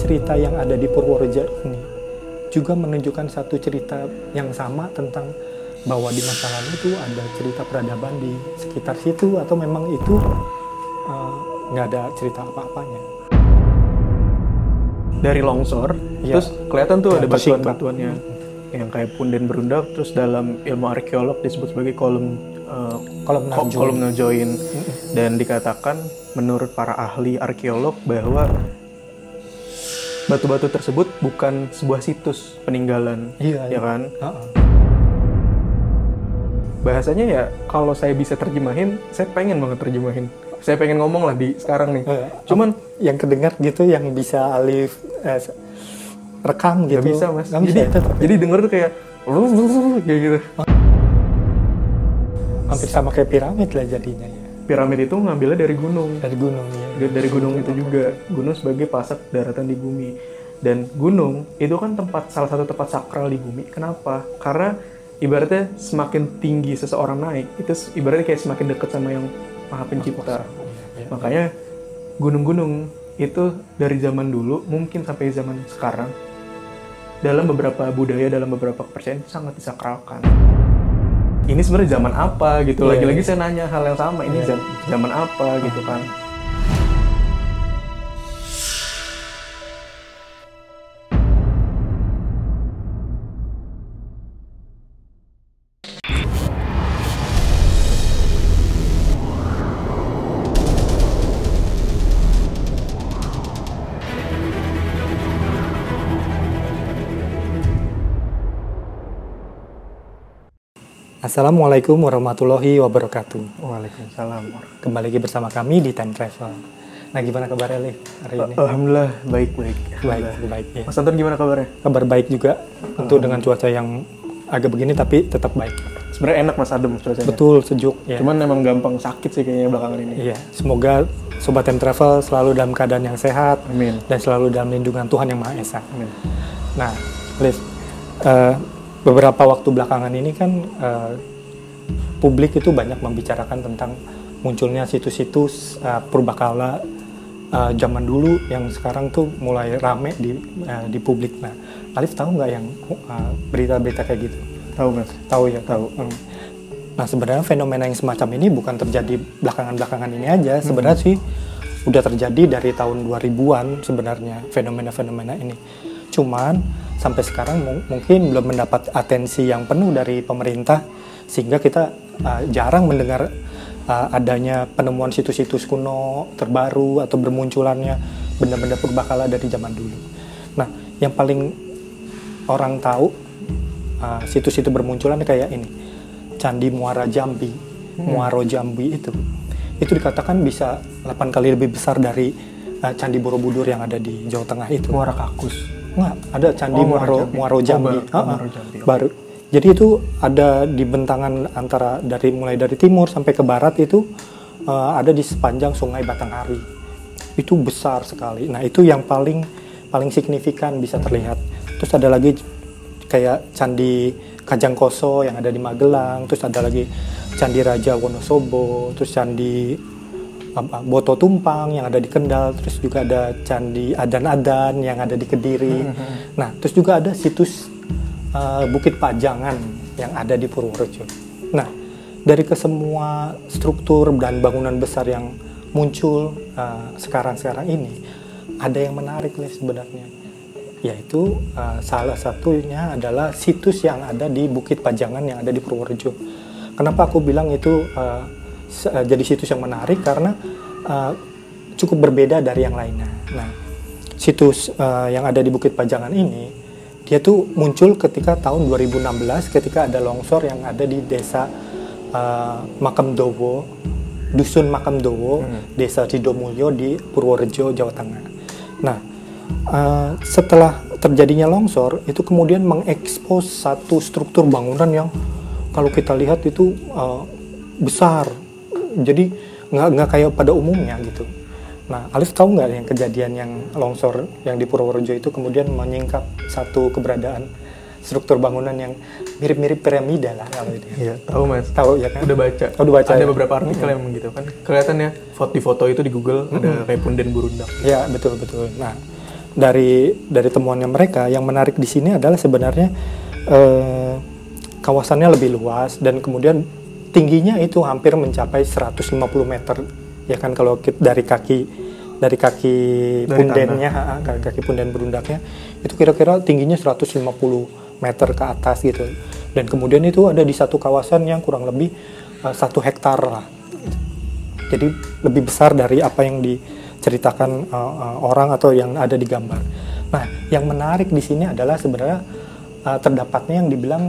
cerita yang ada di Purworejo ini juga menunjukkan satu cerita yang sama tentang bahwa di masa lalu itu ada cerita peradaban di sekitar situ, atau memang itu nggak ada cerita apa-apanya. Dari longsor, Ya. terus kelihatan tuh Ya, ada bersih, batuan-batuannya yang kayak punden berundak, terus dalam ilmu arkeolog disebut sebagai kolom join. Dan dikatakan menurut para ahli arkeolog bahwa batu-batu tersebut bukan sebuah situs peninggalan, Iya, ya kan? Uh-uh. Bahasanya ya kalau saya bisa terjemahin, saya pengen banget terjemahin. Saya pengen ngomong lah di sekarang nih. Cuman yang kedengar gitu, yang bisa Alif rekam gitu. nggak bisa, Mas. Nggak bisa, Jadi denger tuh kayak kayak gitu. hampir sama kayak piramid lah jadinya ya. Piramid itu ngambilnya dari gunung. Dari gunung ya. Dari gunung itu juga. Gunung sebagai pasar daratan di bumi. Dan gunung itu kan salah satu tempat sakral di bumi. Kenapa? Karena ibaratnya semakin tinggi seseorang naik, itu ibaratnya kayak semakin dekat sama yang Maha Pencipta. Makanya gunung-gunung itu dari zaman dulu mungkin sampai zaman sekarang, dalam beberapa budaya, dalam beberapa kepercayaan itu sangat disakralkan. Ini sebenarnya zaman apa gitu? Lagi-lagi saya nanya hal yang sama. Ini zaman apa gitu kan? Assalamualaikum warahmatullahi wabarakatuh. Waalaikumsalam. Kembali lagi bersama kami di Time Travel. Nah, gimana kabarnya Lih hari ini? Alhamdulillah baik-baik. Baik ya. Mas Anton gimana kabarnya? Kabar baik juga. Tentu dengan cuaca yang agak begini tapi tetap baik. Sebenarnya enak Mas, adem cuacanya. Betul, sejuk ya. Cuman emang gampang sakit sih kayaknya belakangan ini. Iya, semoga Sobat Time Travel selalu dalam keadaan yang sehat. Amin. Dan selalu dalam lindungan Tuhan Yang Maha Esa. Amin. Nah, Liv, beberapa waktu belakangan ini kan publik itu banyak membicarakan tentang munculnya situs-situs purbakala zaman dulu yang sekarang tuh mulai rame di publik. Nah, Alif tahu nggak yang berita-berita kayak gitu? Tahu Mas? Tahu ya, tahu. Nah, sebenarnya fenomena yang semacam ini bukan terjadi belakangan-belakangan ini aja. Sebenarnya sih udah terjadi dari tahun 2000-an sebenarnya fenomena-fenomena ini. Cuman sampai sekarang mungkin belum mendapat atensi yang penuh dari pemerintah, sehingga kita jarang mendengar adanya penemuan situs-situs kuno terbaru atau bermunculannya benda-benda purbakala dari zaman dulu. Nah, yang paling orang tahu situs itu bermunculan kayak ini, Candi Muara Jambi, Muaro Jambi itu dikatakan bisa 8 kali lebih besar dari Candi Borobudur yang ada di Jawa Tengah itu. Muara Kakus? Nggak, ada Candi Muaro Jambi. Baru. Jadi itu ada di bentangan mulai dari timur sampai ke barat itu ada di sepanjang Sungai Batanghari. Itu besar sekali. Nah, itu yang paling signifikan bisa terlihat. Terus ada lagi kayak Candi Kajangkoso yang ada di Magelang, terus ada lagi Candi Raja Wonosobo, terus Candi Boto Tumpang yang ada di Kendal, terus juga ada Candi Adan-Adan yang ada di Kediri. Nah, terus juga ada situs Bukit Pajangan yang ada di Purworejo. Nah, dari kesemua struktur dan bangunan besar yang muncul sekarang ini, ada yang menarik nih sebenarnya, yaitu salah satunya adalah situs yang ada di Bukit Pajangan yang ada di Purworejo. Kenapa aku bilang itu jadi situs yang menarik? Karena cukup berbeda dari yang lainnya. Nah, situs yang ada di Bukit Pajangan ini, dia tuh muncul ketika tahun 2016 ketika ada longsor yang ada di desa Makamdowo, Dusun Makamdowo, Desa Sidomulyo di Purworejo, Jawa Tengah. Nah, setelah terjadinya longsor, itu kemudian mengekspos satu struktur bangunan yang kalau kita lihat itu besar. Jadi nggak kayak pada umumnya gitu. Nah, Alif tahu nggak yang kejadian yang longsor yang di Purworejo itu kemudian menyingkap satu keberadaan struktur bangunan yang mirip-mirip piramida lah kalau itu. Iya, tahu Mas. Tahu ya kan? Udah baca. Oh, udah baca. Ada ya? beberapa artikel yang gitu kan. Kelihatannya di foto itu di Google ada kayak punden berundak. Ya, betul. Nah, dari temuannya mereka, yang menarik di sini adalah sebenarnya kawasannya lebih luas dan kemudian tingginya itu hampir mencapai 150 meter, ya kan, kalau dari kaki pundennya, kaki punden berundaknya itu kira-kira tingginya 150 meter ke atas gitu. Dan kemudian itu ada di satu kawasan yang kurang lebih 1 hektar lah. Jadi lebih besar dari apa yang diceritakan orang atau yang ada di gambar. Nah, yang menarik di sini adalah sebenarnya terdapatnya yang dibilang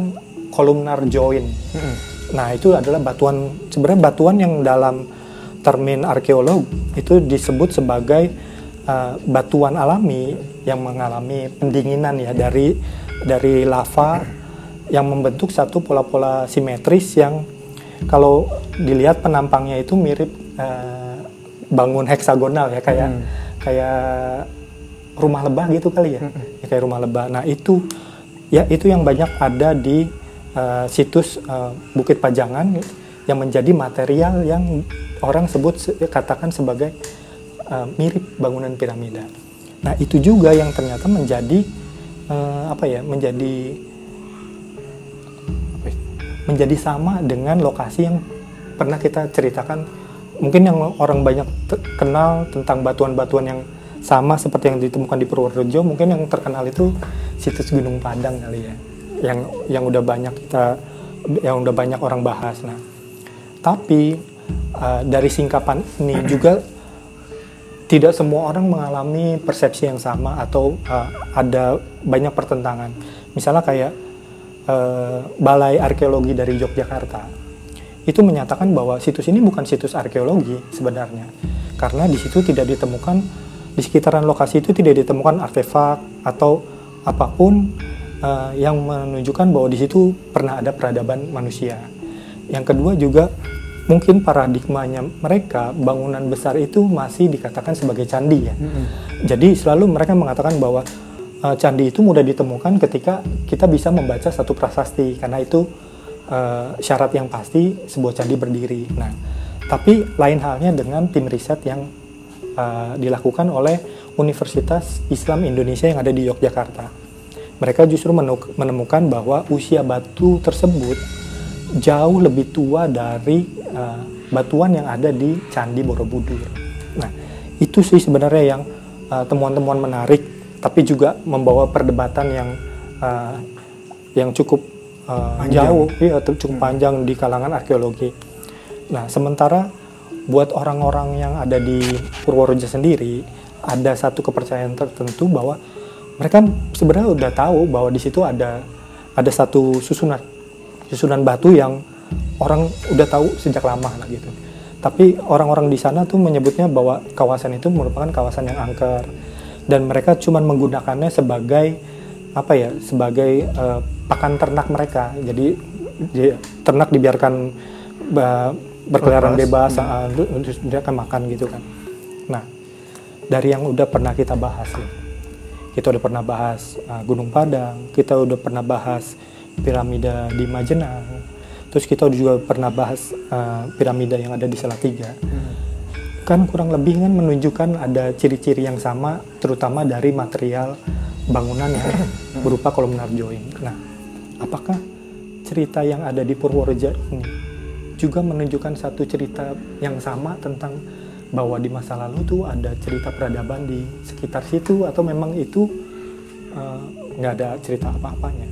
columnar joint. Nah, itu adalah sebenarnya batuan yang dalam termin arkeolog itu disebut sebagai batuan alami yang mengalami pendinginan ya dari lava yang membentuk satu pola-pola simetris yang kalau dilihat penampangnya itu mirip bangun heksagonal ya, kayak rumah lebah gitu kali ya, kayak rumah lebah. Nah, itu yang banyak ada di situs Bukit Pajangan yang menjadi material yang orang katakan sebagai mirip bangunan piramida. Nah, itu juga yang ternyata menjadi menjadi sama dengan lokasi yang pernah kita ceritakan. Mungkin yang orang banyak kenal tentang batuan-batuan yang sama seperti yang ditemukan di Purworejo, mungkin yang terkenal itu situs Gunung Padang kali ya, yang udah banyak orang bahas. Nah, tapi dari singkapan ini juga tidak semua orang mengalami persepsi yang sama atau ada banyak pertentangan. Misalnya kayak Balai Arkeologi dari Yogyakarta itu menyatakan bahwa situs ini bukan situs arkeologi sebenarnya, karena di situ tidak ditemukan, di sekitaran lokasi itu tidak ditemukan artefak atau apapun yang menunjukkan bahwa di situ pernah ada peradaban manusia. Yang kedua juga mungkin paradigmanya mereka, bangunan besar itu masih dikatakan sebagai candi ya. Jadi selalu mereka mengatakan bahwa candi itu mudah ditemukan ketika kita bisa membaca satu prasasti, karena itu syarat yang pasti sebuah candi berdiri. Nah, tapi lain halnya dengan tim riset yang dilakukan oleh Universitas Islam Indonesia yang ada di Yogyakarta. Mereka justru menemukan bahwa usia batu tersebut jauh lebih tua dari batuan yang ada di Candi Borobudur. Nah, itu sih sebenarnya yang temuan-temuan menarik, tapi juga membawa perdebatan yang cukup jauh, ya, cukup panjang di kalangan arkeologi. Nah, sementara buat orang-orang yang ada di Purworejo sendiri, ada satu kepercayaan tertentu bahwa mereka sebenarnya udah tahu bahwa di situ ada satu susunan batu yang orang udah tahu sejak lama lah gitu. Tapi orang-orang di sana tuh menyebutnya bahwa kawasan itu merupakan kawasan yang angker, dan mereka cuma menggunakannya sebagai pakan ternak mereka. Jadi ternak dibiarkan berkeliaran bebas, dia akan makan gitu kan. Nah, dari yang udah pernah kita bahas nih, kita udah pernah bahas Gunung Padang, kita udah pernah bahas piramida di Majenang, terus kita juga pernah bahas piramida yang ada di Salatiga. Kan kurang lebih kan menunjukkan ada ciri-ciri yang sama, terutama dari material bangunan yang berupa columnar joint. Nah, apakah cerita yang ada di Purworejo ini juga menunjukkan satu cerita yang sama tentang bahwa di masa lalu tuh ada cerita peradaban di sekitar situ, atau memang itu nggak ada cerita apa-apanya?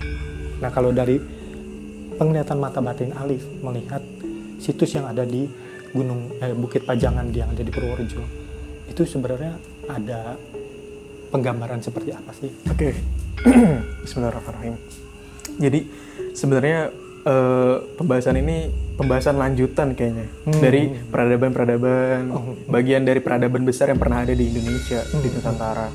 Nah, kalau dari penglihatan mata batin Alif melihat situs yang ada di Bukit Pajangan yang ada di Purworejo, itu sebenarnya ada penggambaran seperti apa sih? Oke. Bismillahirrahmanirrahim. Jadi sebenarnya pembahasan ini pembahasan lanjutan kayaknya dari peradaban-peradaban, bagian dari peradaban besar yang pernah ada di Indonesia, di Nusantara.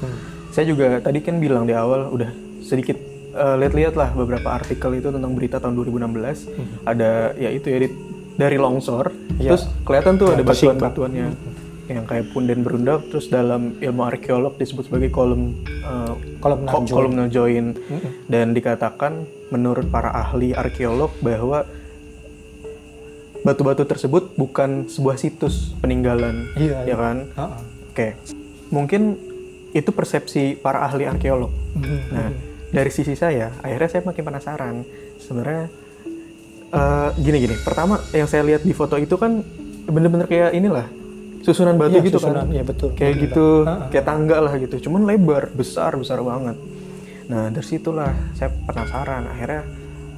Saya juga tadi kan bilang di awal udah sedikit lihat-lihat lah beberapa artikel itu tentang berita tahun 2016. Ada ya itu ya dari longsor, terus kelihatan tuh ada batuan-batuannya yang kayak punden berundak, terus dalam ilmu arkeolog disebut sebagai columnar joint. Dan dikatakan menurut para ahli arkeolog bahwa batu-batu tersebut bukan sebuah situs peninggalan, ya kan? Oke. Mungkin itu persepsi para ahli arkeolog. Nah, dari sisi saya, akhirnya saya makin penasaran. Sebenarnya gini. Pertama yang saya lihat di foto itu kan bener-bener kayak inilah susunan batu gitu susunan, kan. Iya betul. Kayak gitu, kayak tangga lah gitu. Cuman lebar, besar banget. Nah, dari situlah saya penasaran. Akhirnya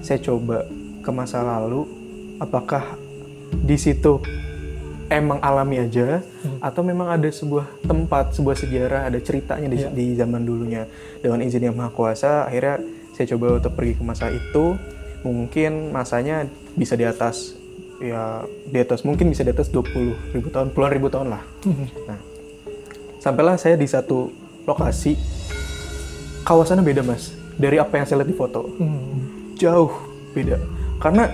saya coba ke masa lalu, apakah di situ emang alami aja atau memang ada sebuah tempat, sebuah sejarah, ada ceritanya di zaman dulunya. Dengan izin Yang Maha Kuasa, akhirnya saya coba untuk pergi ke masa itu. Mungkin masanya bisa di atas mungkin bisa di atas 20.000 tahun, puluhan ribu tahun lah. Nah, sampailah saya di satu lokasi, kawasannya beda Mas dari apa yang saya lihat di foto. Jauh beda. Karena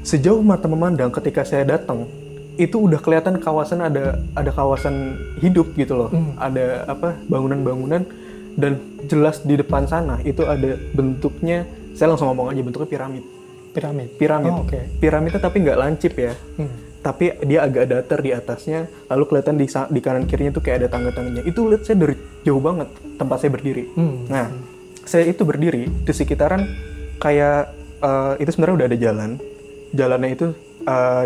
sejauh mata memandang ketika saya datang, itu udah kelihatan kawasan ada kawasan hidup gitu loh. Ada bangunan-bangunan, dan jelas di depan sana itu ada bentuknya, saya langsung ngomong aja, bentuknya piramid. Oh, okay. Piramidnya tapi nggak lancip ya. Tapi dia agak datar di atasnya, lalu kelihatan di kanan kirinya tuh kayak ada tangga-tangganya. Itu lihat saya dari jauh banget tempat saya berdiri. Nah, saya itu berdiri di sekitaran kayak itu sebenarnya udah ada jalan. Jalannya itu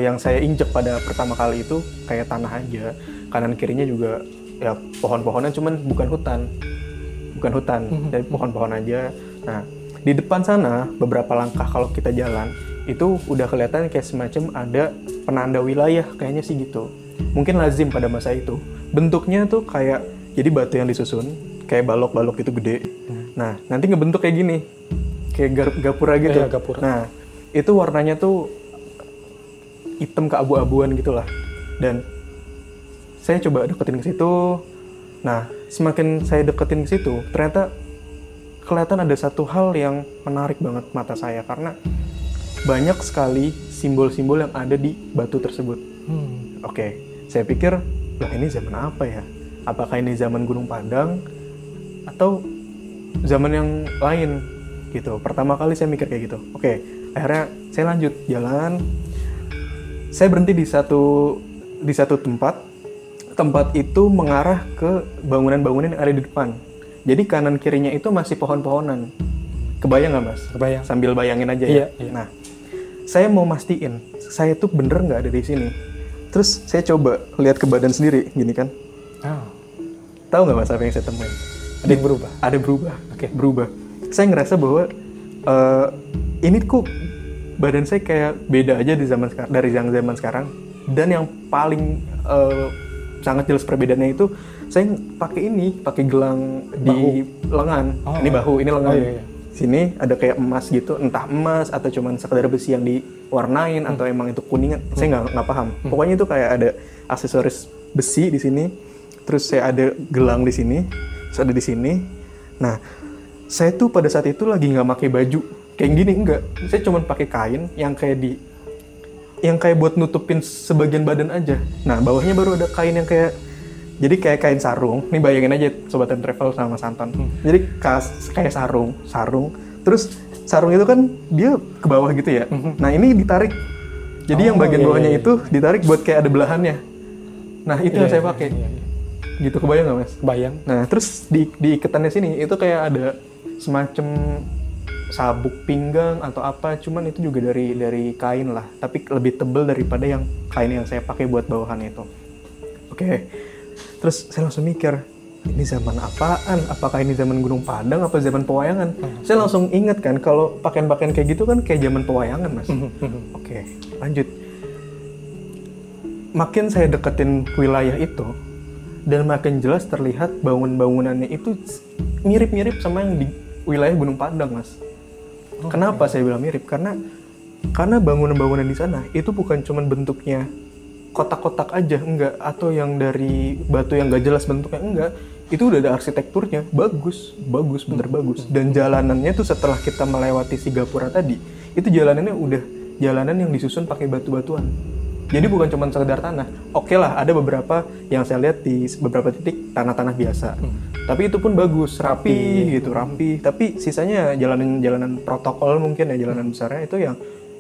yang saya injek pada pertama kali itu kayak tanah aja. Kanan kirinya juga ya pohon-pohonan, cuman bukan hutan, jadi pohon-pohon aja. Nah, di depan sana beberapa langkah kalau kita jalan itu udah kelihatan kayak semacam ada penanda wilayah, kayaknya sih gitu. Mungkin lazim pada masa itu. Bentuknya tuh kayak jadi batu yang disusun kayak balok-balok gitu gede. Nah, nanti ngebentuk kayak gini, kayak gapura gitu. Gapura. Nah, itu warnanya tuh hitam keabu-abuan gitulah. Dan saya coba deketin ke situ. Nah, semakin saya deketin ke situ, ternyata kelihatan ada satu hal yang menarik banget mata saya, karena banyak sekali simbol-simbol yang ada di batu tersebut. Oke, saya pikir, lah ini zaman apa ya? Apakah ini zaman Gunung Padang atau zaman yang lain gitu? Pertama kali saya mikir kayak gitu. Oke, akhirnya saya lanjut jalan. Saya berhenti di satu tempat. Tempat itu mengarah ke bangunan-bangunan yang ada di depan. Jadi kanan kirinya itu masih pohon-pohonan. Kebayang nggak Mas? Kebayang. Sambil bayangin aja ya. Iya. Nah, saya mau mastiin, saya tuh bener nggak ada di sini. Terus saya coba lihat ke badan sendiri, gini kan. Tahu nggak Mas apa yang saya temuin? Ada yang berubah? Ada berubah. Oke. Berubah. Saya ngerasa bahwa ini kok badan saya kayak beda aja dari zaman sekarang. Dan yang paling sangat jelas perbedaannya itu, saya pakai gelang di lengan. Ini bahu, ini lengan. Iya. Sini ada kayak emas gitu, entah emas atau cuman sekedar besi yang diwarnain atau emang itu kuningan. Saya nggak paham. Pokoknya itu kayak ada aksesoris besi di sini. Terus saya ada gelang di sini, terus ada di sini. Nah, saya tuh pada saat itu lagi nggak pakai baju kayak gini, enggak. Saya cuma pakai kain yang kayak buat nutupin sebagian badan aja. Nah, bawahnya baru ada kain yang kayak, jadi kayak kain sarung. Nih bayangin aja Sobat Time Travel sama Santon. Jadi kayak sarung. Terus sarung itu kan dia ke bawah gitu ya. Nah, ini ditarik. Jadi yang bagian bawahnya itu ditarik buat kayak ada belahannya. Nah, itu yang saya pakai. Gitu, kebayang nggak Mas? Kebayang. Nah, terus di iketannya sini itu kayak ada semacam sabuk pinggang atau apa, cuman itu juga dari kain lah, tapi lebih tebal daripada yang kain yang saya pakai buat bawahan itu. Oke. Terus saya langsung mikir, ini zaman apaan? Apakah ini zaman Gunung Padang apa zaman pewayangan? Saya langsung ingat kan kalau pakaian-pakaian kayak gitu kan kayak zaman pewayangan, Mas. Oke, lanjut. Makin saya deketin wilayah itu, dan makin jelas terlihat bangunan-bangunannya itu mirip-mirip sama yang di wilayah Gunung Padang, Mas. Kenapa saya bilang mirip? Karena bangunan-bangunan di sana itu bukan cuman bentuknya kotak-kotak aja, enggak, atau yang dari batu yang gak jelas bentuknya, enggak. Itu udah ada arsitekturnya, bagus, bener bagus. Dan jalanannya tuh setelah kita melewati si gapura tadi, itu jalanannya udah jalanan yang disusun pakai batu-batuan. Jadi bukan cuma sekedar tanah. Oke lah, ada beberapa yang saya lihat di beberapa titik tanah-tanah biasa. Tapi itu pun bagus, rapi. Tapi sisanya jalanan protokol mungkin ya, jalanan besarnya itu yang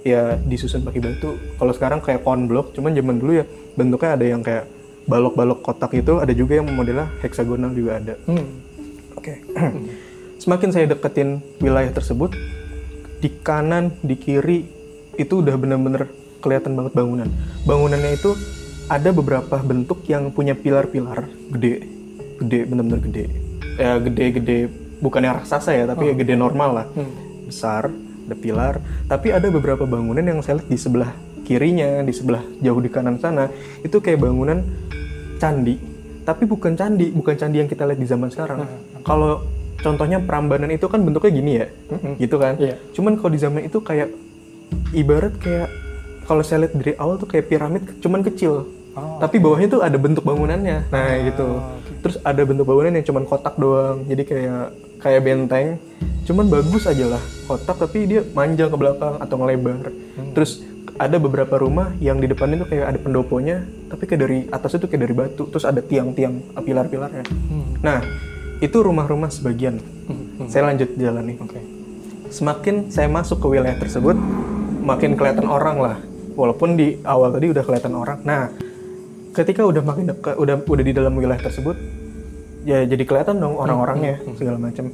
ya disusun pakai batu. Kalau sekarang kayak pohon blok, cuman zaman dulu ya bentuknya ada yang kayak balok-balok kotak itu, ada juga yang modelnya heksagonal juga ada. Oke. Semakin saya deketin wilayah tersebut, di kanan, di kiri itu udah bener-bener kelihatan banget bangunan. Bangunannya itu ada beberapa bentuk yang punya pilar-pilar gede, bener-bener gede. Ya gede-gede, bukan yang raksasa ya, tapi ya gede normal lah. Besar, ada pilar. Tapi ada beberapa bangunan yang saya lihat di sebelah kirinya, di sebelah jauh di kanan sana, itu kayak bangunan candi. Tapi bukan candi yang kita lihat di zaman sekarang. Kalau contohnya Prambanan itu kan bentuknya gini ya, gitu kan. Cuman kalau di zaman itu kayak ibarat kayak kalau saya lihat dari awal tuh kayak piramid, cuman kecil. Tapi bawahnya tuh ada bentuk bangunannya. Nah gitu. Terus ada bentuk bangunan yang cuman kotak doang. Jadi kayak benteng. Cuman bagus aja lah kotak, tapi dia manjang ke belakang atau ngelebar. Terus ada beberapa rumah yang di depannya tuh kayak ada pendoponya, tapi kayak dari atas itu kayak dari batu. Terus ada tiang-tiang pilar-pilarnya. Nah itu rumah-rumah sebagian. Saya lanjut jalan nih. Semakin saya masuk ke wilayah tersebut, makin kelihatan orang lah. Walaupun di awal tadi udah kelihatan orang. Nah, ketika udah makin dekat, udah di dalam wilayah tersebut, ya jadi kelihatan dong orang-orangnya segala macam.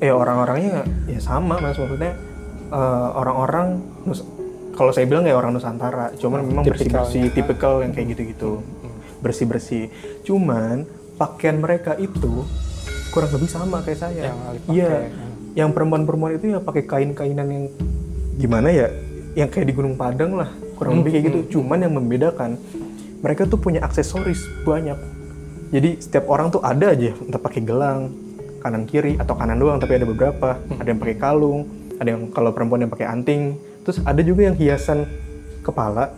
Orang-orangnya ya sama mas, maksudnya orang-orang kalau saya bilang ya orang Nusantara, cuman memang bersih-bersih, tipikal yang kayak gitu-gitu, bersih-bersih. Cuman pakaian mereka itu kurang lebih sama kayak saya. Iya, yang perempuan-perempuan itu ya pakai kain-kainan yang gimana ya, yang kayak di Gunung Padang lah, kurang lebih kayak gitu. Cuman yang membedakan, mereka tuh punya aksesoris banyak. Jadi setiap orang tuh ada aja, entah pakai gelang, kanan kiri atau kanan doang, tapi ada beberapa. Ada yang pakai kalung, ada yang kalau perempuan yang pakai anting. Terus ada juga yang hiasan kepala.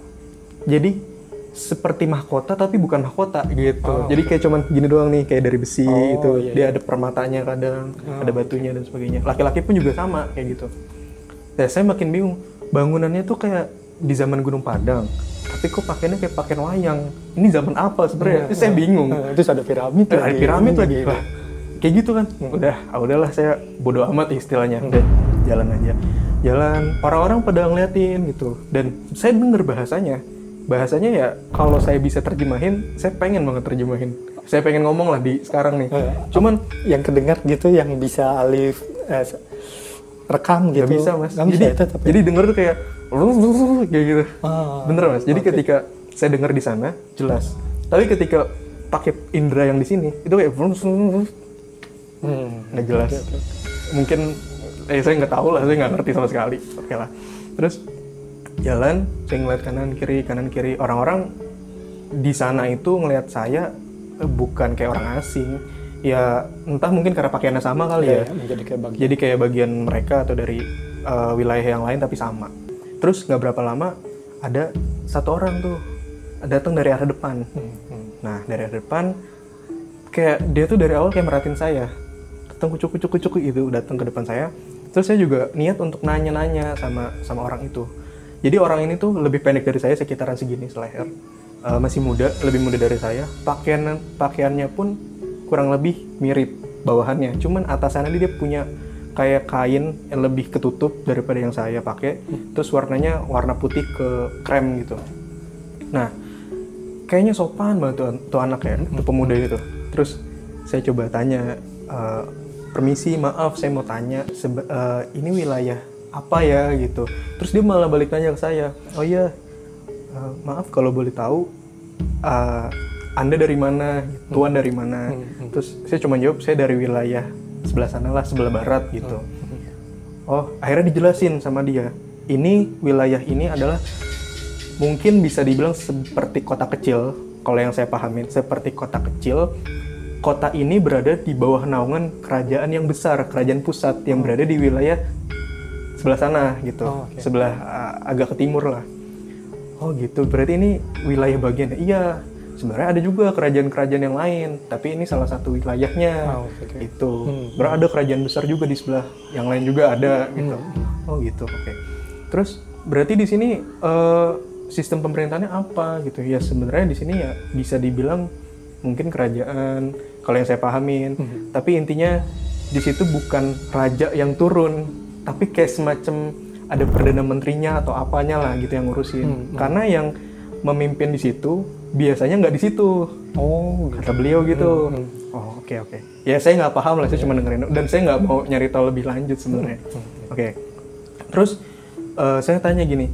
Jadi seperti mahkota tapi bukan mahkota gitu. Jadi kayak cuman gini doang nih, kayak dari besi itu. Dia ada permatanya kadang, ada batunya dan sebagainya. Laki-laki pun juga sama kayak gitu. Nah, saya makin bingung. Bangunannya tuh kayak di zaman Gunung Padang, tapi kok pakaiannya kayak pakaian wayang. Ini zaman apa sebenarnya? Terus saya bingung. Terus ada piramid lagi. Ada piramid lagi. Wah, kayak gitu kan. Udahlah saya bodo amat istilahnya. Udah jalan aja. Jalan, orang-orang pada ngeliatin gitu. Dan saya denger bahasanya ya kalau saya bisa terjemahin, saya pengen banget terjemahin. Saya pengen ngomong lah di sekarang nih. Cuman yang kedengar gitu, yang bisa Alif rekam gitu. Gak bisa mas. Jadi denger tuh kayak gitu. Bener mas. Jadi ketika saya denger di sana jelas. Tapi ketika pakai indera yang di sini itu kayak nggak jelas. Mungkin saya nggak tahu lah, saya nggak ngerti sama sekali. Oke lah. Terus jalan, saya ngeliat kanan kiri. Orang-orang di sana itu ngeliat saya bukan kayak orang asing. Ya entah mungkin karena pakaiannya sama kali ya. Jadi kayak bagian mereka atau dari wilayah yang lain tapi sama. Terus nggak berapa lama ada satu orang tuh datang dari arah depan. Nah dari arah depan kayak dia tuh dari awal kayak merhatiin saya. Datang kucuk gitu, datang ke depan saya. Terus saya juga niat untuk nanya-nanya sama orang itu. Jadi orang ini tuh lebih pendek dari saya, sekitaran segini seleher. Masih muda, lebih muda dari saya. Pakaiannya pun kurang lebih mirip bawahannya. Cuman atasannya dia punya kayak kain yang lebih ketutup daripada yang saya pakai. Terus warnanya warna putih ke krem gitu. Nah, kayaknya sopan banget tuh anak ya, tuh pemuda itu. Terus saya coba tanya, permisi, maaf saya mau tanya, ini wilayah apa ya gitu. Terus dia malah balik nanya ke saya, oh iya, maaf kalau boleh tahu, Anda dari mana, Tuan dari mana. Terus saya cuma jawab, saya dari wilayah sebelah sana lah, sebelah barat gitu. Oh, akhirnya dijelasin sama dia, ini wilayah ini adalah mungkin bisa dibilang seperti kota kecil. Kalau yang saya pahamin, seperti kota kecil. Kota ini berada di bawah naungan kerajaan yang besar, kerajaan pusat yang berada di wilayah sebelah sana gitu, sebelah agak ke timur lah. Oh gitu, berarti ini wilayah bagian. Iya, sebenarnya ada juga kerajaan-kerajaan yang lain, tapi ini salah satu wilayahnya. Itu. Berarti ada kerajaan besar juga di sebelah yang lain juga ada gitu. Oh gitu, oke. Terus berarti di sini sistem pemerintahannya apa gitu? Ya sebenarnya di sini ya bisa dibilang mungkin kerajaan, kalau yang saya pahamin. Tapi intinya di situ bukan raja yang turun, tapi kayak semacam ada perdana menterinya atau apanya lah gitu yang ngurusin. Karena yang memimpin di situ biasanya nggak di situ. Oh, Kata beliau gitu. Oh, oke. Ya saya nggak paham lah, saya cuma dengerin dan saya nggak mau nyari tahu lebih lanjut sebenarnya. Oke. Terus saya tanya gini,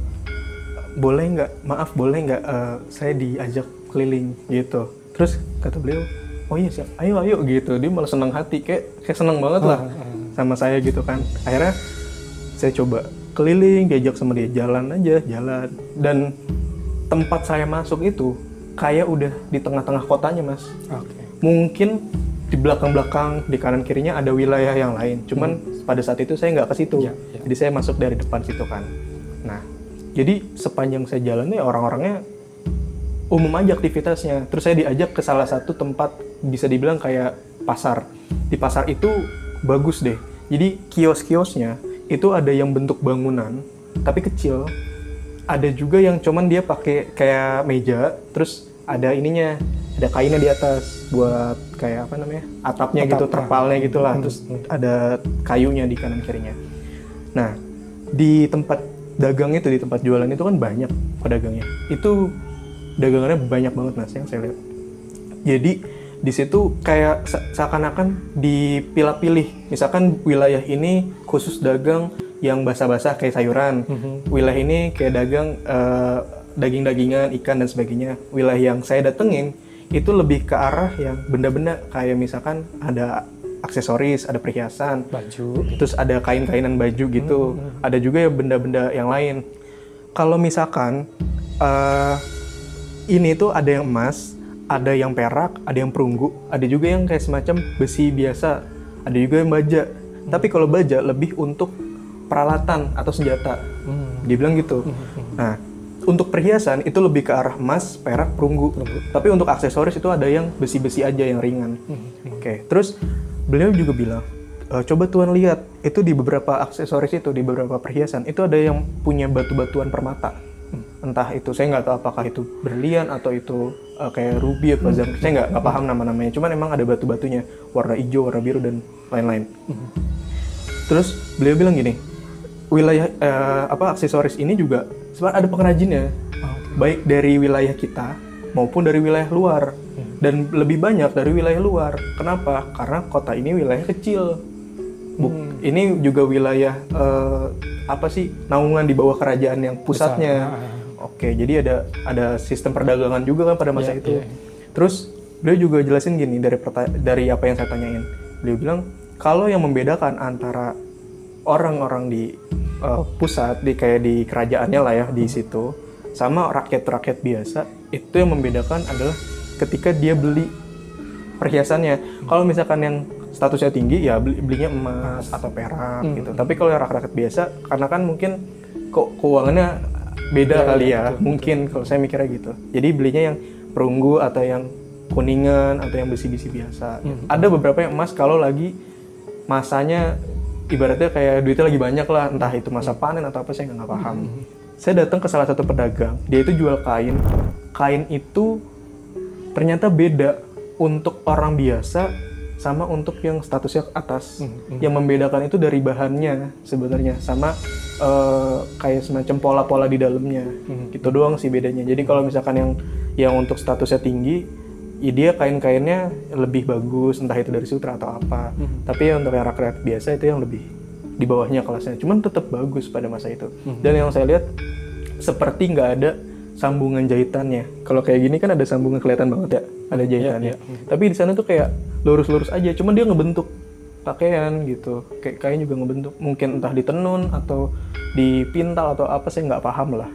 boleh nggak saya diajak keliling gitu. Terus kata beliau, oh iya siap, ayo gitu. Dia malah senang hati, kayak senang banget lah sama saya gitu kan. Akhirnya saya coba keliling, diajak sama dia jalan. Dan tempat saya masuk itu kayak udah di tengah-tengah kotanya, Mas. Oke. Mungkin di belakang-belakang, di kanan kirinya ada wilayah yang lain. Cuman pada saat itu saya nggak ke situ. Jadi saya masuk dari depan situ kan. Nah, jadi sepanjang saya jalan nih orang-orangnya umum aja aktivitasnya. Terus saya diajak ke salah satu tempat bisa dibilang kayak pasar. Di pasar itu bagus deh. Jadi kios-kiosnya itu ada yang bentuk bangunan tapi kecil. Ada juga yang cuman dia pakai kayak meja, terus ada ininya, ada kainnya di atas buat kayak apa namanya, atapnya gitu, terpalnya gitulah. Terus ada kayunya di kanan kirinya. Nah, di tempat dagang itu, di tempat jualan itu kan banyak pedagangnya. Itu dagangannya banyak banget, Mas, yang saya lihat. Jadi di situ kayak seakan-akan dipilah-pilih. Misalkan wilayah ini khusus dagang yang basah-basah kayak sayuran. Wilayah ini kayak dagang daging-dagingan, ikan dan sebagainya. Wilayah yang saya datengin itu lebih ke arah yang benda-benda kayak misalkan ada aksesoris, ada perhiasan, baju, terus ada kain-kainan baju gitu. Ada juga ya benda-benda yang lain. Kalau misalkan ini tuh ada yang emas, ada yang perak, ada yang perunggu, ada juga yang kayak semacam besi biasa, ada juga yang baja. Tapi kalau baja lebih untuk peralatan atau senjata. Dia bilang gitu. Nah, untuk perhiasan itu lebih ke arah emas, perak, perunggu. Tapi untuk aksesoris itu ada yang besi-besi aja yang ringan. Oke. Terus beliau juga bilang, coba Tuan lihat, itu di beberapa aksesoris itu, di beberapa perhiasan, itu ada yang punya batu-batuan permata. Entah itu, saya nggak tahu apakah itu berlian atau itu kayak ruby atau saya nggak paham nama-namanya. Cuman emang ada batu-batunya, warna hijau, warna biru, dan lain-lain. Terus beliau bilang gini, wilayah aksesoris ini juga sebenarnya ada pengrajinnya, baik dari wilayah kita maupun dari wilayah luar, dan lebih banyak dari wilayah luar. Kenapa? Karena kota ini wilayah kecil. Ini juga wilayah naungan di bawah kerajaan yang pusatnya. Oke, jadi ada sistem perdagangan juga kan pada masa itu. Terus beliau juga jelasin gini dari apa yang saya tanyain. Beliau bilang kalau yang membedakan antara orang-orang di pusat, kayak di kerajaannya lah ya, di situ, sama rakyat-rakyat biasa, itu yang membedakan adalah ketika dia beli perhiasannya. Kalau misalkan yang statusnya tinggi, ya belinya emas atau perak gitu. Tapi kalau yang rakyat biasa, karena kan mungkin keuangannya beda kali ya, mungkin kalau saya mikirnya gitu. Jadi belinya yang perunggu atau yang kuningan atau yang besi-besi biasa. Ada beberapa yang emas kalau lagi masanya, ibaratnya kayak duitnya lagi banyak lah, entah itu masa panen atau apa, saya nggak paham. Saya datang ke salah satu pedagang, dia itu jual kain. Kain itu ternyata beda untuk orang biasa sama untuk yang statusnya atas. Yang membedakan itu dari bahannya sebenarnya, sama kayak semacam pola-pola di dalamnya. Gitu doang sih bedanya. Jadi kalau misalkan yang untuk statusnya tinggi, ya dia kain-kainnya lebih bagus, entah itu dari sutra atau apa. Tapi ya untuk yang rakyat biasa itu yang lebih di bawahnya kelasnya. Cuman tetap bagus pada masa itu. Dan yang saya lihat seperti nggak ada sambungan jahitannya. Kalau kayak gini kan ada sambungan, kelihatan banget ya, ada jahitannya. Tapi di sana tuh kayak lurus-lurus aja. Cuman dia ngebentuk pakaian gitu. Kayak kain juga ngebentuk. Mungkin entah ditenun atau dipintal atau apa, saya nggak paham lah.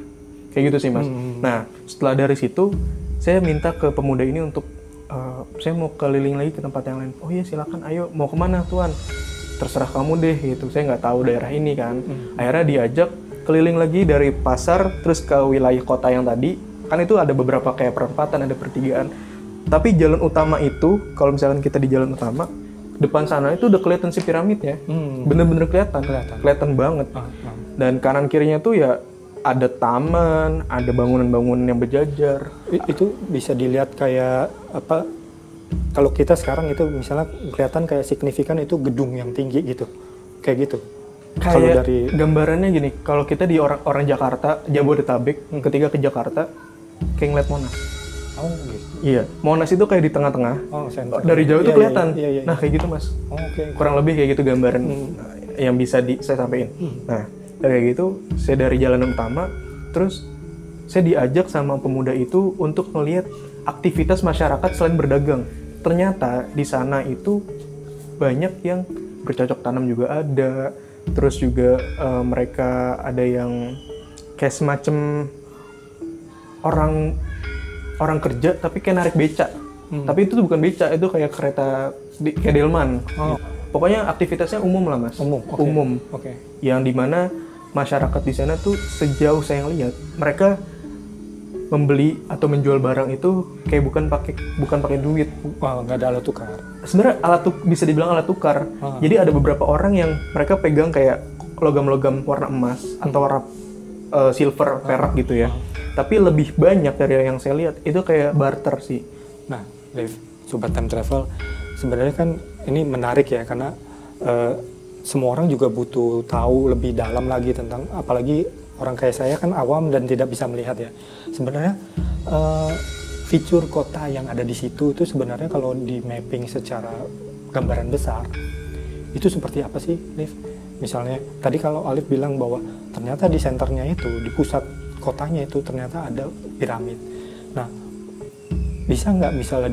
Kayak gitu sih, Mas. Nah, setelah dari situ saya minta ke pemuda ini untuk saya mau keliling lagi ke tempat yang lain. Oh iya silakan, ayo, mau kemana Tuan? Terserah kamu deh gitu. Saya nggak tahu daerah ini kan. Akhirnya diajak keliling lagi dari pasar terus ke wilayah kota yang tadi. Kan itu ada beberapa kayak perempatan, ada pertigaan. Tapi jalan utama itu, kalau misalkan kita di jalan utama, depan sana itu udah kelihatan si piramidnya. Bener-bener kelihatan banget. Dan kanan kirinya tuh ya ada taman, ada bangunan-bangunan yang berjajar. Itu bisa dilihat kayak apa? Kalau kita sekarang itu misalnya kelihatan kayak signifikan itu gedung yang tinggi gitu, kayak gitu. Kayak dari gambarannya gini, kalau kita di orang Jakarta, Jabodetabek, ketika ke Jakarta, kayak ngeliat Monas. Oh gitu. Iya, Monas itu kayak di tengah-tengah. Oh, center. Dari jauh itu Iya, kelihatan. iya. Nah, kayak gitu Mas. Oh, oke. Kurang lebih kayak gitu gambaran yang bisa saya sampaikan. Nah, kayak gitu, saya dari jalan utama, terus saya diajak sama pemuda itu untuk melihat aktivitas masyarakat selain berdagang. Ternyata di sana itu banyak yang bercocok tanam juga ada, terus juga mereka ada yang kayak semacam orang kerja tapi kayak narik beca. Tapi itu tuh bukan beca, itu kayak kereta kayak delman. Oh. Pokoknya aktivitasnya umum lah Mas. Umum. Okay. Umum. Oke. Yang dimana masyarakat di sana tuh sejauh saya lihat mereka membeli atau menjual barang itu kayak bukan pakai duit. Wah, nggak ada alat tukar. Sebenarnya bisa dibilang alat tukar. Jadi ada beberapa orang yang mereka pegang kayak logam-logam warna emas atau warna silver, perak gitu ya. Tapi lebih banyak dari yang saya lihat itu kayak barter sih. Nah, Liv, Sobat Time Travel, sebenarnya kan ini menarik ya karena semua orang juga butuh tahu lebih dalam lagi tentang, apalagi orang kayak saya kan awam dan tidak bisa melihat ya. Sebenarnya fitur kota yang ada di situ itu sebenarnya kalau di mapping secara gambaran besar itu seperti apa sih, Liv? Misalnya tadi kalau Alif bilang bahwa ternyata di senternya itu, di pusat kotanya itu ternyata ada piramid. Nah, bisa nggak misalnya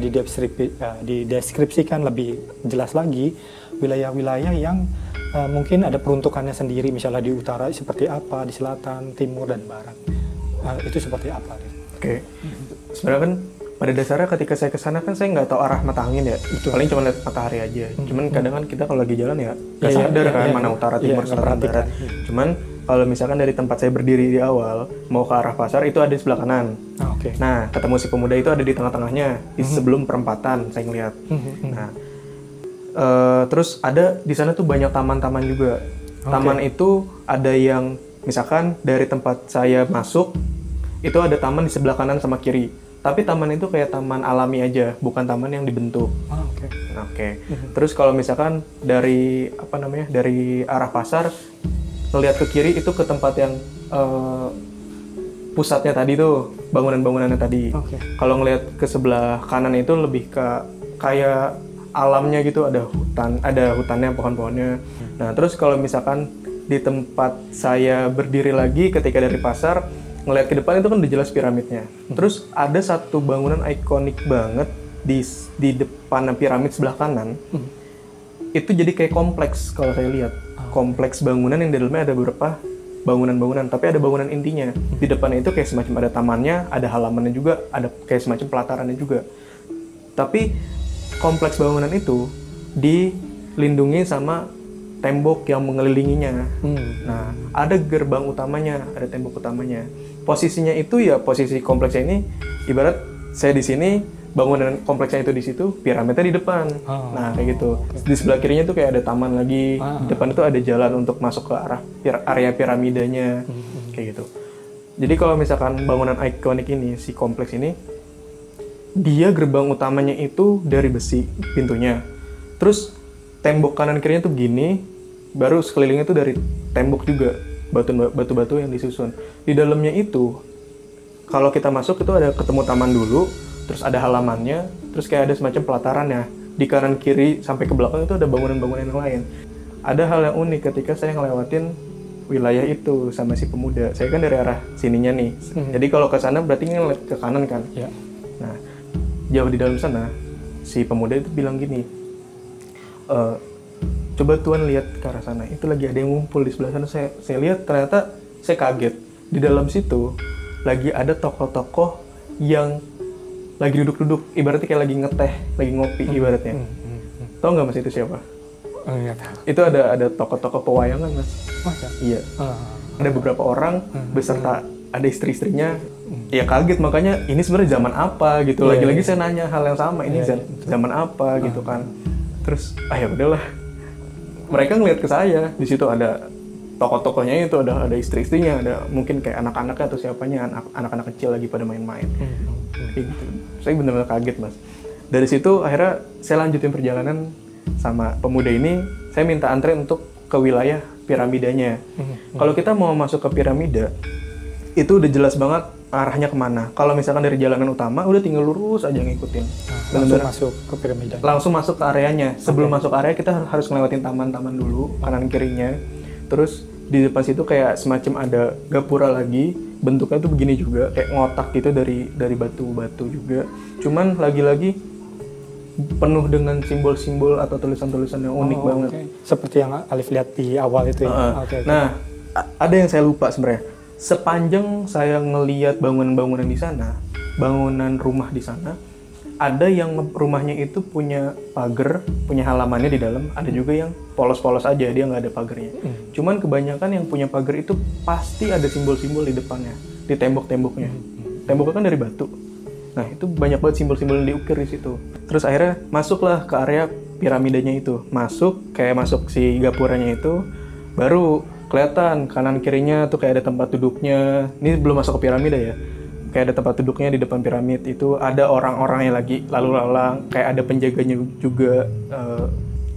dideskripsikan lebih jelas lagi wilayah-wilayah yang mungkin ada peruntukannya sendiri, misalnya di utara seperti apa, di selatan, timur, dan barat. Itu seperti apa? Oke. Sebenarnya kan pada dasarnya ketika saya kesana kan saya nggak tahu arah mata angin ya. Betul. Paling cuma lihat matahari aja. Cuman kadang kan kita kalau lagi jalan ya nggak sadar kan mana utara, timur, selatan, barat. Cuman kalau misalkan dari tempat saya berdiri di awal mau ke arah pasar itu ada di sebelah kanan. Okay. Nah, ketemu si pemuda itu ada di tengah-tengahnya, di sebelum perempatan saya ngeliat. Nah, terus ada di sana tuh banyak taman-taman juga. Taman itu ada yang misalkan dari tempat saya masuk itu ada taman di sebelah kanan sama kiri. Tapi taman itu kayak taman alami aja, bukan taman yang dibentuk. Oke. Terus kalau misalkan dari dari arah pasar ngelihat ke kiri itu ke tempat yang pusatnya tadi tuh, bangunan-bangunannya tadi. Kalau ngelihat ke sebelah kanan itu lebih ke kayak alamnya gitu, ada hutannya, pohon-pohonnya. Nah, terus kalau misalkan di tempat saya berdiri lagi ketika dari pasar ngelihat ke depan itu kan udah jelas piramidnya. Terus ada satu bangunan ikonik banget di depan piramid sebelah kanan. Itu jadi kayak kompleks kalau saya lihat. Kompleks bangunan yang di dalamnya ada beberapa bangunan-bangunan, tapi ada bangunan intinya. Di depannya itu kayak semacam ada tamannya, ada halamannya juga, ada kayak semacam pelatarannya juga. Tapi kompleks bangunan itu dilindungi sama tembok yang mengelilinginya. Nah, ada gerbang utamanya, ada tembok utamanya. Posisinya itu ya posisi kompleksnya ini ibarat saya di sini, bangunan kompleksnya itu di situ, piramidnya di depan. Nah, kayak gitu. Di sebelah kirinya tuh kayak ada taman lagi. Di depan itu ada jalan untuk masuk ke arah area piramidanya. Kayak gitu. Jadi kalau misalkan bangunan ikonik ini, si kompleks ini, dia gerbang utamanya itu dari besi pintunya. Terus tembok kanan kirinya tuh gini, baru sekelilingnya tuh dari tembok juga, batu-batu yang disusun. Di dalamnya itu, kalau kita masuk itu ada ketemu taman dulu, terus ada halamannya, terus kayak ada semacam pelatarannya. Di kanan kiri sampai ke belakang itu ada bangunan-bangunan yang lain. Ada hal yang unik ketika saya ngelewatin wilayah itu sama si pemuda. Saya kan dari arah sininya nih. Jadi kalau ke sana berarti ngeliat ke kanan kan. Nah, jauh di dalam sana, si pemuda itu bilang gini, coba Tuan lihat ke arah sana, itu lagi ada yang ngumpul di sebelah sana. Saya lihat ternyata saya kaget. Di dalam situ lagi ada tokoh-tokoh yang lagi duduk-duduk, ibaratnya kayak lagi ngeteh, lagi ngopi ibaratnya. Tahu nggak Mas itu siapa? Nggak tahu. Itu ada tokoh-tokoh pewayangan Mas. Iya. Ada beberapa orang beserta ada istri-istrinya. Ya kaget, makanya ini sebenarnya zaman apa gitu. Lagi-lagi saya nanya hal yang sama, ini zaman apa gitu kan. Terus ya udahlah. Mereka ngeliat ke saya, di situ ada tokoh-tokohnya itu, ada istri-istrinya, ada mungkin kayak anak-anaknya atau siapanya, anak-anak kecil lagi pada main-main. Kayak gitu. Saya benar-benar kaget Mas. Dari situ akhirnya saya lanjutin perjalanan sama pemuda ini. Saya minta antre untuk ke wilayah piramidanya. Kalau kita mau masuk ke piramida, itu udah jelas banget arahnya kemana. Kalau misalkan dari jalanan utama, udah tinggal lurus aja ngikutin. Langsung masuk ke piramida. Langsung masuk ke areanya. Sebelum masuk area kita harus ngelewatin taman-taman dulu, kanan kirinya. Terus di depan situ kayak semacam ada gapura lagi. Bentuknya tuh begini juga, kayak ngotak gitu dari batu-batu juga. Cuman lagi-lagi penuh dengan simbol-simbol atau tulisan-tulisan yang unik banget. Okay. Seperti yang Alif lihat di awal itu ya. Okay. Nah, ada yang saya lupa sebenarnya. Sepanjang saya ngelihat bangunan-bangunan di sana, bangunan rumah di sana, ada yang rumahnya itu punya pagar, punya halamannya di dalam, ada juga yang polos-polos aja, dia nggak ada pagarnya. Cuman kebanyakan yang punya pagar itu pasti ada simbol-simbol di depannya, di tembok-temboknya. Temboknya kan dari batu. Nah, itu banyak banget simbol-simbol yang diukir di situ. Terus akhirnya masuklah ke area piramidanya itu. Kayak masuk si gapuranya itu, baru kelihatan kanan kirinya tuh kayak ada tempat duduknya. Ini belum masuk ke piramida ya. Kayak ada tempat duduknya di depan piramid itu, ada orang-orang yang lagi lalu lalang, kayak ada penjaganya juga.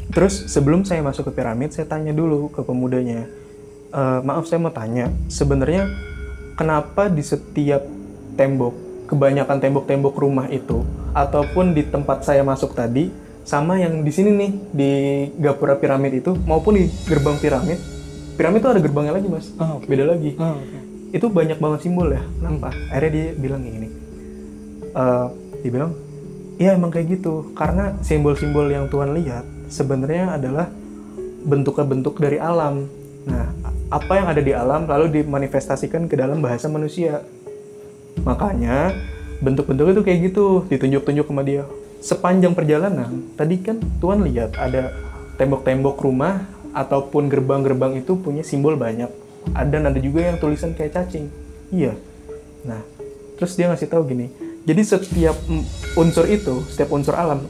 Terus sebelum saya masuk ke piramid, saya tanya dulu ke pemudanya, maaf saya mau tanya, sebenarnya kenapa di setiap tembok, kebanyakan tembok-tembok rumah itu, ataupun di tempat saya masuk tadi, sama yang di sini nih, di gapura piramid itu, maupun di gerbang piramid itu ada gerbangnya lagi mas, beda lagi. Itu banyak banget simbol ya, kenapa? Akhirnya dia bilang gini, dia bilang, iya emang kayak gitu, karena simbol-simbol yang Tuhan lihat sebenarnya adalah bentuk-bentuk dari alam. Nah, apa yang ada di alam lalu dimanifestasikan ke dalam bahasa manusia. Makanya bentuk-bentuk itu kayak gitu, ditunjuk-tunjuk sama dia. Sepanjang perjalanan, tadi kan Tuhan lihat ada tembok-tembok rumah ataupun gerbang-gerbang itu punya simbol banyak. Ada juga yang tulisan kayak cacing. Iya. Nah, terus dia ngasih tahu gini. Jadi setiap unsur itu, setiap unsur alam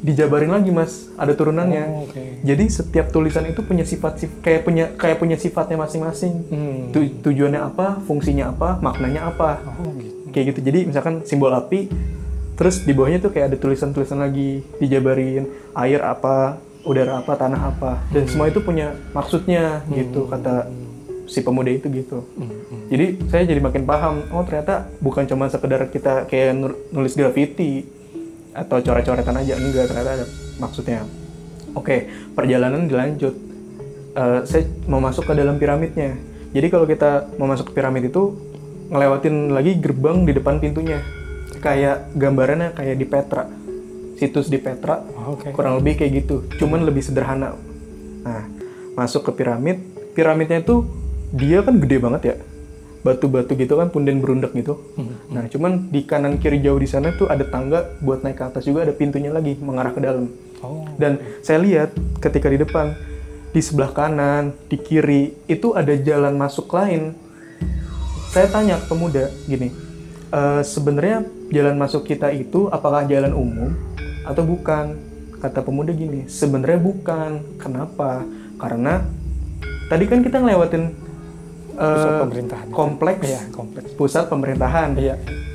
dijabarin lagi mas, ada turunannya. Jadi setiap tulisan itu punya sifat kayak punya sifatnya masing-masing. Tujuannya apa, fungsinya apa, maknanya apa. Gitu. Kayak gitu. Jadi misalkan simbol api, terus di bawahnya tuh kayak ada tulisan-tulisan lagi dijabarin, air apa, udara apa, tanah apa, dan semua itu punya maksudnya gitu, kata si pemuda itu gitu. Jadi saya jadi makin paham, oh ternyata bukan cuma sekedar kita kayak nulis graffiti atau coret-coretan aja, enggak, ternyata ada maksudnya. Oke, perjalanan dilanjut. Saya mau masuk ke dalam piramidnya. Jadi kalau kita mau masuk ke piramid itu ngelewatin lagi gerbang di depan pintunya. Kayak gambarannya kayak di Petra. Situs di Petra, kurang lebih kayak gitu, cuman lebih sederhana. Nah, masuk ke piramidnya itu dia kan gede banget ya, batu-batu gitu kan, punden berundak gitu. Nah, cuman di kanan kiri jauh di sana tuh ada tangga buat naik ke atas, juga ada pintunya lagi mengarah ke dalam. Dan saya lihat ketika di depan, di sebelah kanan, di kiri itu ada jalan masuk lain. Saya tanya ke pemuda gini, sebenarnya jalan masuk kita itu apakah jalan umum atau bukan? Kata pemuda gini, sebenarnya bukan. Kenapa? Karena tadi kan kita ngelewatin pusat pemerintahan, kompleks pusat pemerintahan,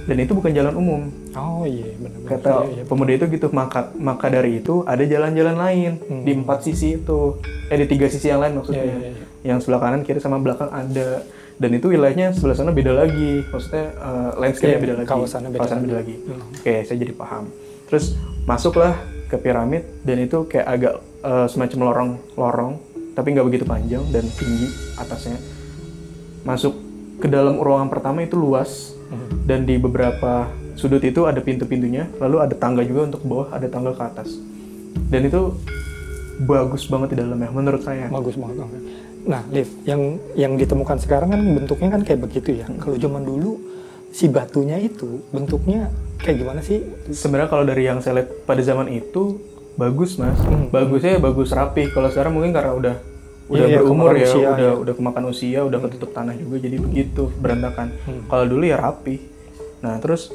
dan itu bukan jalan umum. Benar. Kata pemuda itu gitu. Maka dari itu ada jalan-jalan lain di 4 sisi itu, di 3 sisi yang lain maksudnya. Yang sebelah kanan, kiri, sama belakang ada. Dan itu wilayahnya sebelah sana beda lagi, maksudnya landscape-nya beda lagi, kawasannya beda lagi. Oke, saya jadi paham. Terus masuklah ke piramid, dan itu kayak agak semacam lorong, tapi nggak begitu panjang dan tinggi atasnya. Masuk ke dalam ruangan pertama itu luas, dan di beberapa sudut itu ada pintu-pintunya, lalu ada tangga juga untuk ke bawah, ada tangga ke atas. Dan itu bagus banget di dalamnya, menurut saya. Bagus banget. Nah, Liv, yang ditemukan sekarang kan bentuknya kan kayak begitu ya. Kalau zaman dulu si batunya itu bentuknya kayak gimana sih? Sebenarnya kalau dari yang saya lihat pada zaman itu bagus mas, bagusnya bagus rapi. Kalau sekarang mungkin karena udah berumur ya, usia, udah kemakan usia, udah ketutup tanah juga, jadi begitu berantakan. Kalau dulu ya rapi. Nah terus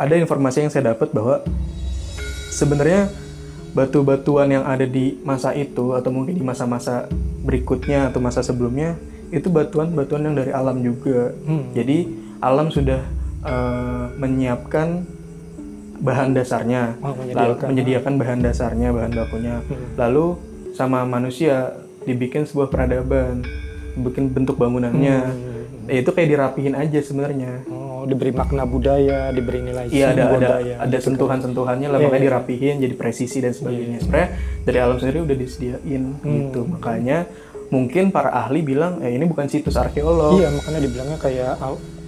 ada informasi yang saya dapat bahwa sebenarnya batu-batuan yang ada di masa itu atau mungkin di masa-masa berikutnya atau masa sebelumnya itu batuan-batuan yang dari alam juga. Jadi alam sudah menyiapkan bahan dasarnya, menyediakan bahan dasarnya, bahan bakunya. Lalu sama manusia dibikin sebuah peradaban, bikin bentuk bangunannya. Itu kayak dirapihin aja sebenarnya. diberi makna budaya, diberi nilai budaya. Ada sentuhan-sentuhannya lah, makanya dirapihin jadi presisi dan sebagainya. Sebenarnya dari alam sendiri udah disediain gitu. Makanya mungkin para ahli bilang ini bukan situs arkeolog. Iya, makanya dibilangnya kayak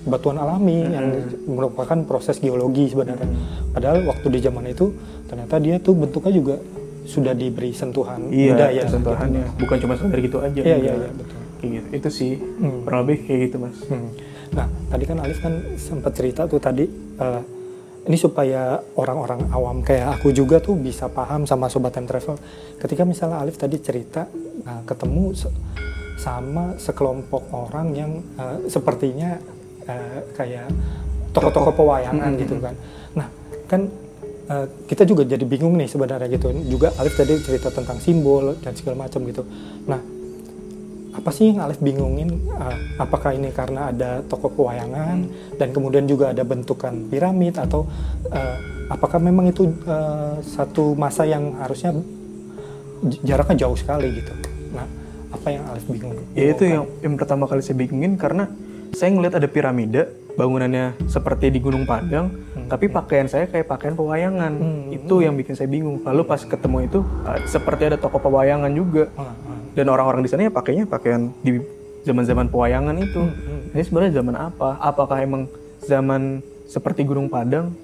batuan alami yang merupakan proses geologi sebenarnya. Padahal waktu di zaman itu ternyata dia tuh bentuknya juga sudah diberi sentuhan budaya. Iya, sentuhannya. Gitu. Bukan cuma sekedar gitu aja. Iya, betul. Kayak gitu. Itu sih kurang lebih kayak gitu, Mas. Nah, tadi kan Alif kan sempat cerita tuh tadi, ini supaya orang-orang awam kayak aku juga tuh bisa paham sama Sobat Time Travel. Ketika misalnya Alif tadi cerita, ketemu sama sekelompok orang yang sepertinya kayak tokoh-tokoh pewayangan gitu kan. Nah, kan kita juga jadi bingung nih sebenarnya gitu. Juga Alif tadi cerita tentang simbol dan segala macam gitu. Nah, apa sih yang Alif bingungin? Apakah ini karena ada tokoh pewayangan dan kemudian juga ada bentukan piramid, atau apakah memang itu satu masa yang harusnya jaraknya jauh sekali gitu? Nah, apa yang Alif bingung? Ya itu yang pertama kali saya bingungin, karena saya ngeliat ada piramida, bangunannya seperti di Gunung Padang, tapi pakaian saya kayak pakaian pewayangan. Itu yang bikin saya bingung. Lalu pas ketemu itu seperti ada tokoh pewayangan juga. Dan orang-orang di sana ya pakainya pakaian di zaman-zaman pewayangan itu. Ini sebenarnya zaman apa? Apakah emang zaman seperti Gunung Padang?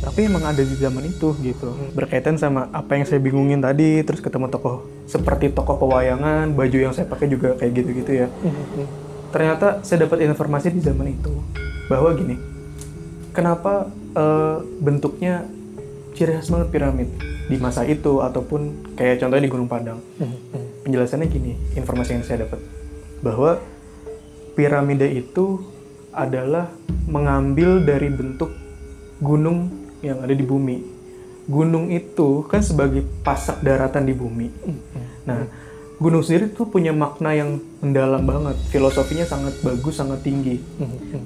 Tapi emang ada di zaman itu gitu. Berkaitan sama apa yang saya bingungin tadi, terus ketemu tokoh seperti tokoh pewayangan, baju yang saya pakai juga kayak gitu-gitu ya. Ternyata saya dapat informasi di zaman itu bahwa gini, kenapa bentuknya ciri khas banget piramid di masa itu, ataupun kayak contohnya di Gunung Padang. Penjelasannya gini, informasi yang saya dapat bahwa piramida itu adalah mengambil dari bentuk gunung yang ada di bumi. Gunung itu kan sebagai pasak daratan di bumi. Nah, gunung sendiri tuh punya makna yang mendalam banget, filosofinya sangat bagus, sangat tinggi.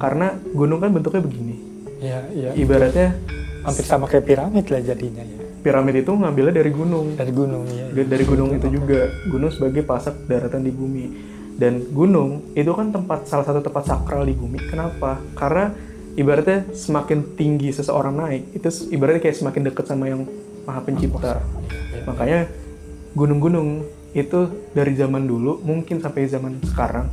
Karena gunung kan bentuknya begini. Ya, ibaratnya hampir sama kayak piramid lah jadinya ya. Piramid itu ngambilnya dari gunung. Dari gunung ya. Dari gunung itu juga. Gunung sebagai pasak daratan di bumi. Dan gunung itu kan salah satu tempat sakral di bumi. Kenapa? Karena ibaratnya semakin tinggi seseorang naik, itu ibaratnya kayak semakin dekat sama yang Maha Pencipta. Makanya gunung-gunung itu dari zaman dulu mungkin sampai zaman sekarang,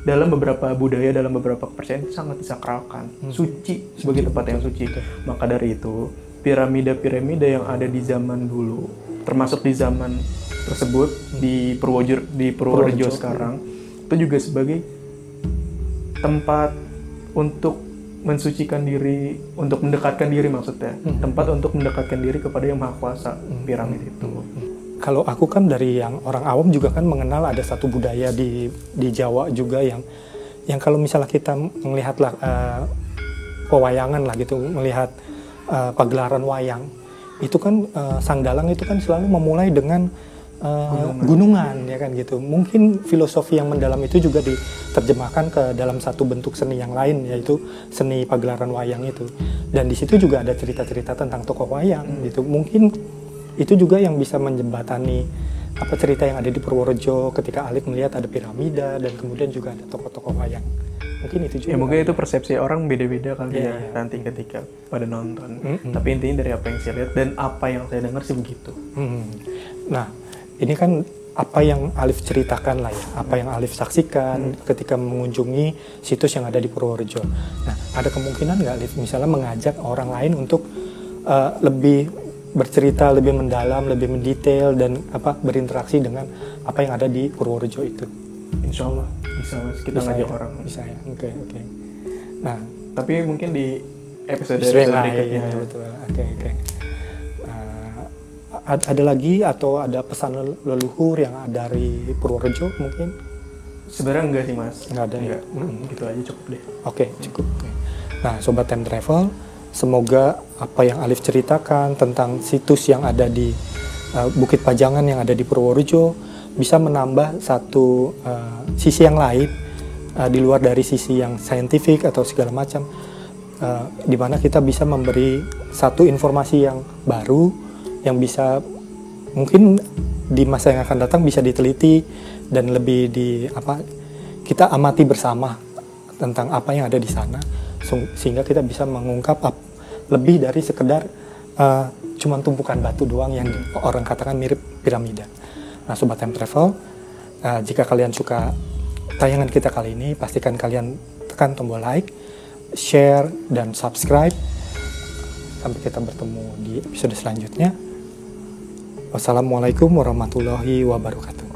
dalam beberapa budaya, dalam beberapa kepercayaan sangat disakralkan, suci, sebagai tempat yang suci. Maka dari itu piramida-piramida yang ada di zaman dulu, termasuk di zaman tersebut di Purworejo sekarang, itu juga sebagai tempat untuk mensucikan diri, untuk mendekatkan diri maksudnya, tempat untuk mendekatkan diri kepada Yang Maha Kuasa, piramid itu. Kalau aku kan dari yang orang awam juga kan mengenal ada satu budaya di Jawa juga yang kalau misalnya kita melihatlah pewayangan lah gitu, melihat pagelaran wayang, itu kan sang dalang itu kan selalu memulai dengan gunungan ya kan gitu. Mungkin filosofi yang mendalam itu juga diterjemahkan ke dalam satu bentuk seni yang lain, yaitu seni pagelaran wayang itu. Dan di situ juga ada cerita-cerita tentang tokoh wayang gitu. Mungkin itu juga yang bisa menjembatani cerita yang ada di Purworejo ketika Alif melihat ada piramida dan kemudian juga ada tokoh-tokoh wayang. Mungkin itu juga. Ya mungkin itu persepsi orang beda-beda kali nanti ketika pada nonton. Tapi intinya dari apa yang saya lihat dan apa yang saya dengar sih begitu. Nah, ini kan apa yang Alif ceritakan lah ya, apa yang Alif saksikan ketika mengunjungi situs yang ada di Purworejo. Nah, ada kemungkinan nggak Alif misalnya mengajak orang lain untuk lebih bercerita, lebih mendalam, lebih mendetail dan berinteraksi dengan apa yang ada di Purworejo itu? Insya Allah bisa Mas, kita ngajak orang. Bisa ya, oke. Nah, tapi mungkin di episode berikutnya. Betul. Oke. Ada lagi atau ada pesan leluhur yang dari Purworejo mungkin? Sebenarnya enggak sih Mas. Enggak ada ya? Gitu aja cukup deh. Oke, cukup. Nah, Sobat Time Travel, semoga apa yang Alif ceritakan tentang situs yang ada di Bukit Pajangan yang ada di Purworejo bisa menambah satu sisi yang lain di luar dari sisi yang saintifik atau segala macam, di mana kita bisa memberi satu informasi yang baru yang bisa mungkin di masa yang akan datang bisa diteliti dan lebih kita amati bersama tentang apa yang ada di sana, sehingga kita bisa mengungkap lebih dari sekedar cuman tumpukan batu doang yang orang katakan mirip piramida. Nah, Sobat Time Travel, jika kalian suka tayangan kita kali ini, pastikan kalian tekan tombol like, share, dan subscribe. Sampai kita bertemu di episode selanjutnya. Wassalamualaikum warahmatullahi wabarakatuh.